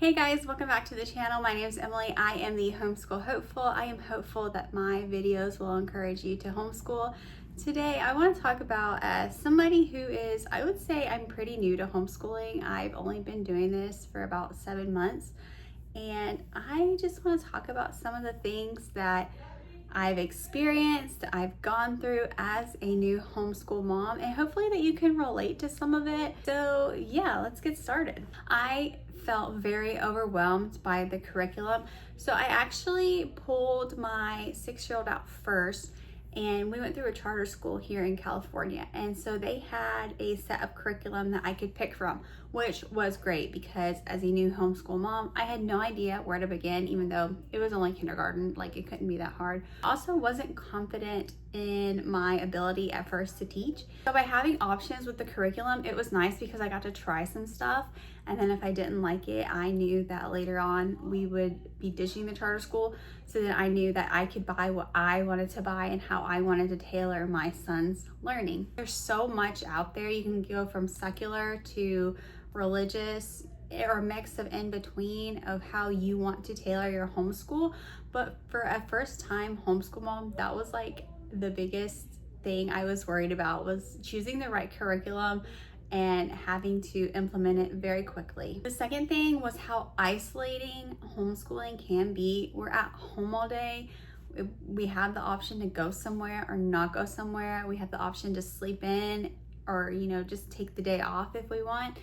Hey guys, welcome back to the channel. My name is Emily. I am the homeschool hopeful. I am hopeful that my videos will encourage you to homeschool. Today I want to talk about somebody who is, I would say I'm pretty new to homeschooling. I've only been doing this for about 7 months, and I just want to talk about some of the things that I've experienced, I've gone through as a new homeschool mom, and hopefully that you can relate to some of it. So yeah, let's get started. I felt very overwhelmed by the curriculum. So I actually pulled my 6-year-old out first, and we went through a charter school here in California. And so they had a set of curriculum that I could pick from, which was great because as a new homeschool mom, I had no idea where to begin, even though it was only kindergarten, like it couldn't be that hard. I also wasn't confident in my ability at first to teach. So by having options with the curriculum, it was nice because I got to try some stuff. And then if I didn't like it, I knew that later on we would be ditching the charter school, so that I knew that I could buy what I wanted to buy and how I wanted to tailor my son's learning. There's so much out there. You can go from secular to religious, or a mix of in between of how you want to tailor your homeschool. But for a first time homeschool mom, that was like the biggest thing I was worried about, was choosing the right curriculum and having to implement it very quickly. The second thing was how isolating homeschooling can be. We're at home all day. We have the option to go somewhere or not go somewhere. We have the option to sleep in or, just take the day off if we want.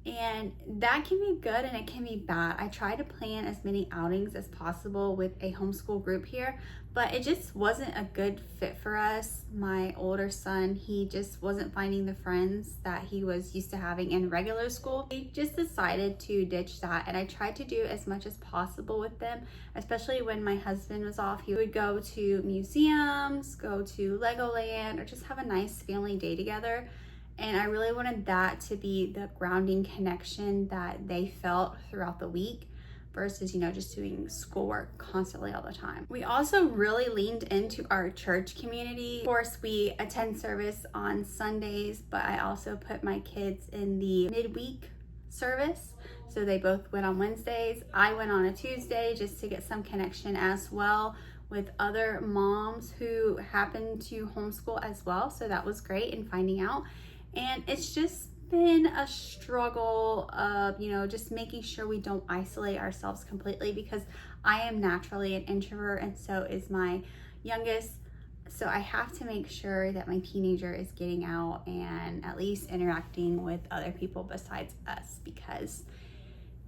And that can be good and it can be bad. I try to plan as many outings as possible with a homeschool group here, but it just wasn't a good fit for us. My older son, he just wasn't finding the friends that he was used to having in regular school. We just decided to ditch that, and I tried to do as much as possible with them, especially when my husband was off. He would go to museums, go to Legoland, or just have a nice family day together. And I really wanted that to be the grounding connection that they felt throughout the week versus, just doing schoolwork constantly all the time. We also really leaned into our church community. Of course, we attend service on Sundays, but I also put my kids in the midweek service. So they both went on Wednesdays. I went on a Tuesday just to get some connection as well with other moms who happen to homeschool as well. So that was great in finding out. And it's just been a struggle of, just making sure we don't isolate ourselves completely, because I am naturally an introvert and so is my youngest. So I have to make sure that my teenager is getting out and at least interacting with other people besides us, because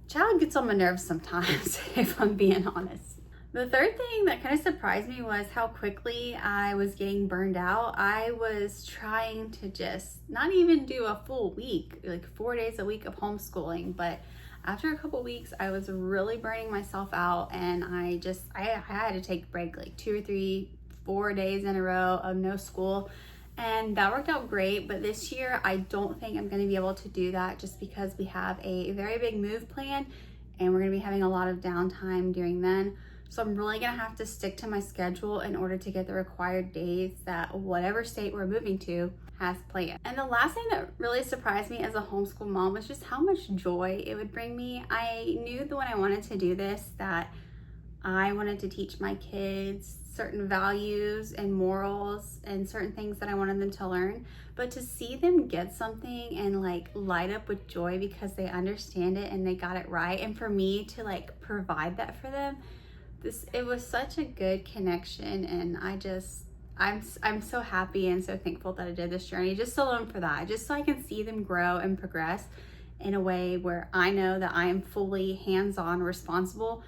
child gets on my nerves sometimes, if I'm being honest. The third thing that kind of surprised me was how quickly I was getting burned out. I was trying to just not even do a full week, like 4 days a week of homeschooling, but after a couple weeks, I was really burning myself out, and I had to take a break, like 2 or 3, 4 days in a row of no school. And that worked out great, but this year I don't think I'm gonna be able to do that, just because we have a very big move plan and we're gonna be having a lot of downtime during then. So I'm really gonna have to stick to my schedule in order to get the required days that whatever state we're moving to has planned. And the last thing that really surprised me as a homeschool mom was just how much joy it would bring me. I knew that when I wanted to do this, that I wanted to teach my kids certain values and morals and certain things that I wanted them to learn, but to see them get something and like light up with joy because they understand it and they got it right, and for me to like provide that for them, it was such a good connection. And I'm so happy and so thankful that I did this journey, just alone for that, just so I can see them grow and progress in a way where I know that I am fully hands-on responsible.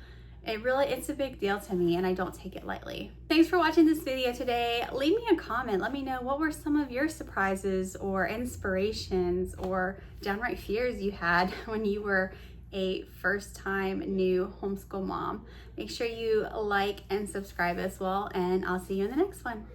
It's a big deal to me, and I don't take it lightly. Thanks for watching this video today. Leave me a comment. Let me know what were some of your surprises or inspirations or downright fears you had when you were a first-time new homeschool mom. Make sure you like and subscribe as well, and I'll see you in the next one.